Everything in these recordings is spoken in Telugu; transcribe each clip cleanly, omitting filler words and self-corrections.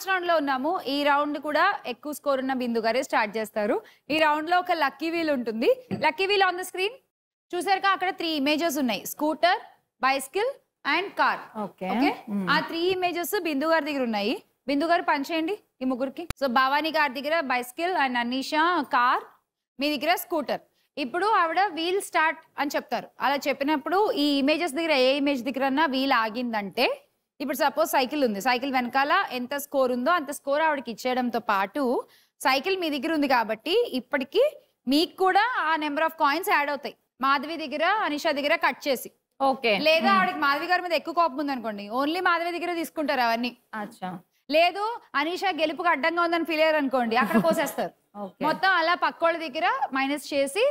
లాస్ట్ రౌండ్ లో ఉన్నాము. ఈ రౌండ్ కూడా ఎక్కువ స్కోర్ ఉన్న బిందు గారే స్టార్ట్ చేస్తారు. ఈ రౌండ్ లో ఒక లక్కీ వీల్ ఉంటుంది. Lucky wheel on the screen చూసారుగా, అక్కడ 3 ఇమేజెస్ ఉన్నాయి, scooter, bicycle and car. Okay, ఆ 3 ఇమేజెస్ బిందు గారి దగ్గర ఉన్నాయి. బిందు గారు పనిచేయండి ఈ ముగ్గురికి. సో భవానీ గారి దగ్గర బైసికల్ అండ్ అనీషా కార్, మీ దగ్గర స్కూటర్. ఇప్పుడు ఆవిడ వీల్ స్టార్ట్ అని చెప్తారు. అలా చెప్పినప్పుడు ఈ ఇమేజెస్ దగ్గర ఏ ఇమేజ్ దగ్గర వీల్ ఆగిందంటే, ఇప్పుడు సపోజ్ సైకిల్ ఉంది, సైకిల్ వెనకాల ఎంత స్కోర్ ఉందో అంత స్కోర్ ఆవిడకి ఇచ్చేయడంతో పాటు సైకిల్ మీ దగ్గర ఉంది కాబట్టి ఇప్పటికి మీకు కూడా ఆ నెంబర్ ఆఫ్ కాయిన్స్ యాడ్ అవుతాయి. మాధవి దగ్గర అనిషా దగ్గర కట్ చేసి. ఓకే, లేదా ఆవిడకి మాధవి గారి మీద ఎక్కువ కోపం ఉంది అనుకోండి, ఓన్లీ మాధవి దగ్గర తీసుకుంటారు అవన్నీ. అచ్చా, లేదు అనీషా గెలుపుకి అడ్డంగా ఉందని ఫీల్ అయ్యారు అనుకోండి, అక్కడ కోసేస్తారు. మొత్తం అలా పక్కోళ్ళ దగ్గర మైనస్ చేసి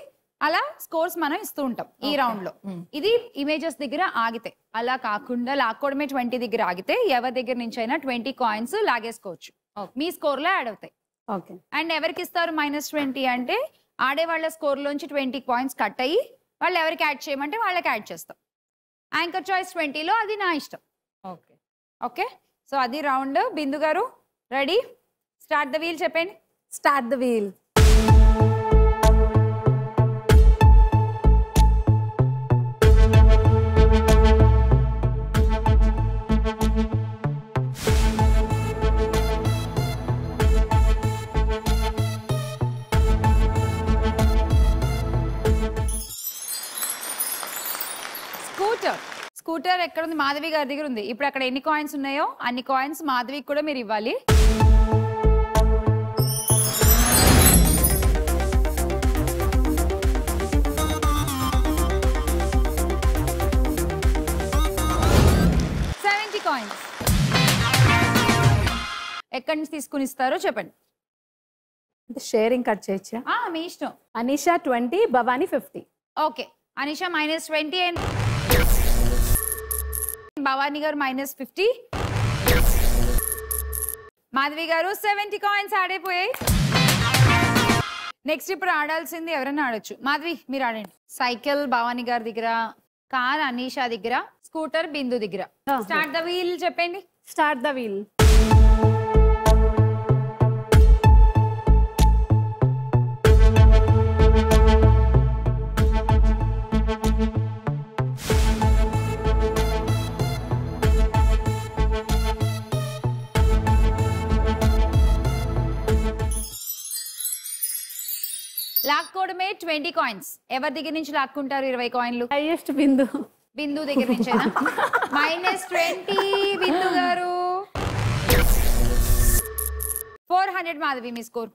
అలా స్కోర్స్ మనం ఇస్తూ ఉంటాం ఈ రౌండ్ లో. ఇది ఇమేజెస్ దగ్గర ఆగితే, అలా కాకుండా లాక్కోవడమే 20 దగ్గర ఆగితే ఎవరి దగ్గర నుంచి అయినా 20 కాయిన్స్ లాగేసుకోవచ్చు, మీ స్కోర్ లో యాడ్ అవుతాయి. అండ్ ఎవరికి ఇస్తారు -20 అంటే ఆడేవాళ్ళ స్కోర్ లోంచి 20 కాయిన్స్ కట్ అయ్యి వాళ్ళు ఎవరికి యాడ్ చేయమంటే వాళ్ళకి యాడ్ చేస్తాం. యాంకర్ చాయిస్ 20లో అది నా ఇష్టం. ఓకే ఓకే, సో అది రౌండ్. బిందు గారు రెడీ? స్టార్ట్ ద వీల్ చెప్పండి. Start the wheel. స్కూటర్ ఎక్కడ ఉంది? మాధవి గారి దగ్గర ఉంది. ఇప్పుడు అక్కడ ఎన్ని కాయిన్స్ ఉన్నాయో అన్ని కాయిన్స్ మాధవికి కూడా మీరు ఇవ్వాలి. కాయిన్స్ ఎక్కడి నుంచి తీసుకుని ఇస్తారో చెప్పండి. షేరింగ్ కట్ చేయొచ్చా? మీ ఇష్టం. అనీషా 20, భవానీ 50. ఓకే, అనీషా -20 అండ్ భవానీ గారు -50, మాధవి గారు 70 కాయిన్స్ ఆడైపోయాయి. నెక్స్ట్ ఇప్పుడు ఆడాల్సింది ఎవరైనా ఆడొచ్చు. మాధవి మీరు ఆడండి. సైకిల్ భవానీ గారి దగ్గర, కార్ అనీషా దగ్గర, స్కూటర్ బిందు దగ్గర. స్టార్ట్ ద వీల్ చెప్పండి. Start the wheel. లాక్కోవడమే 20 కాయిన్స్. ఎవరి దగ్గర నుంచి లాక్కుంటారు 20 కాయిన్లు? హైయెస్ట్ బిందు. బిందు దగ్గర నుంచి -20 బిందు గారు. 400 మాధవి మీ స్కోర్.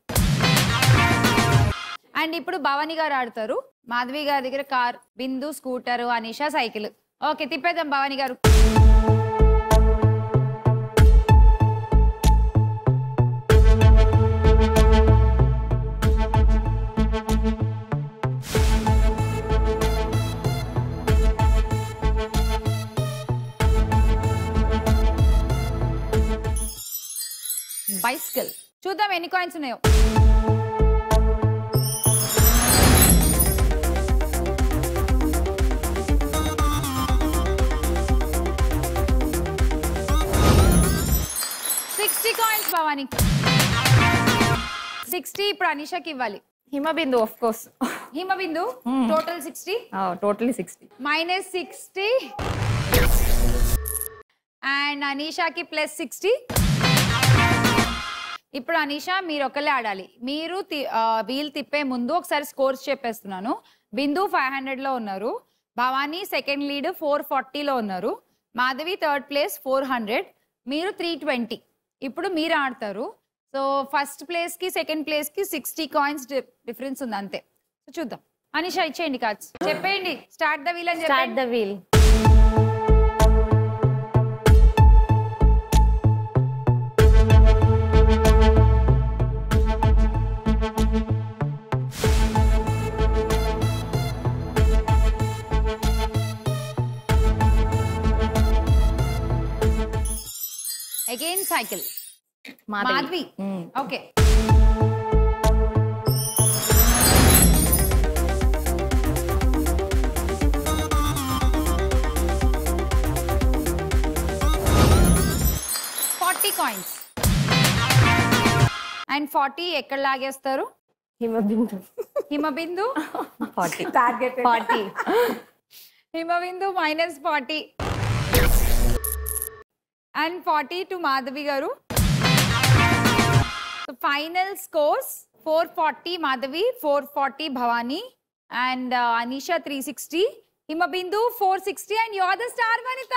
అండ్ ఇప్పుడు భవానీ గారు ఆడతారు. మాధవి గారి దగ్గర car, Bindu scooter, Anisha cycle. Okay, తిప్పేద్దాం భవానీ గారు. బైసికల్ చూద్దాం ఎన్ని కాయిన్స్ ఉన్నాయో. కాయిన్స్ భవానీ. 60 ఇప్పుడు అనీషాకి ఇవ్వాలి. Himabindu of course. Himabindu total 60. Totally 60. -60 and అనీషాకి +60. ఇప్పుడు అనీషా మీరు ఒకళ్ళే ఆడాలి. మీరు వీల్ తిప్పే ముందు ఒకసారి స్కోర్స్ చెప్పేస్తున్నాను. బిందు 500లో ఉన్నారు, భవానీ సెకండ్ లీడ్ 440లో ఉన్నారు, మాధవి థర్డ్ ప్లేస్ 400, మీరు 320. ఇప్పుడు మీరు ఆడతారు. సో ఫస్ట్ ప్లేస్ కి సెకండ్ ప్లేస్ కి 60 కాయిన్స్ డిఫరెన్స్ ఉంది అంతే. చూద్దాం. అనీషా ఇచ్చేయండి కార్డ్స్, చెప్పేయండి. స్టార్ట్ ద వీల్ అని చెప్పండి. Start the wheel. Again cycle Madhavi. Okay, coins. And 40 ఎక్కడ లాగేస్తారు? హిమబిందు. హిమబిందు 40. 40. హిమబిందు -40 అండ్ 40 టు మాధవి గారు. Final scores 440 Madhavi, 440 Bhavani, and Anisha 360, Himabindu 460, and you are the star Vanitha.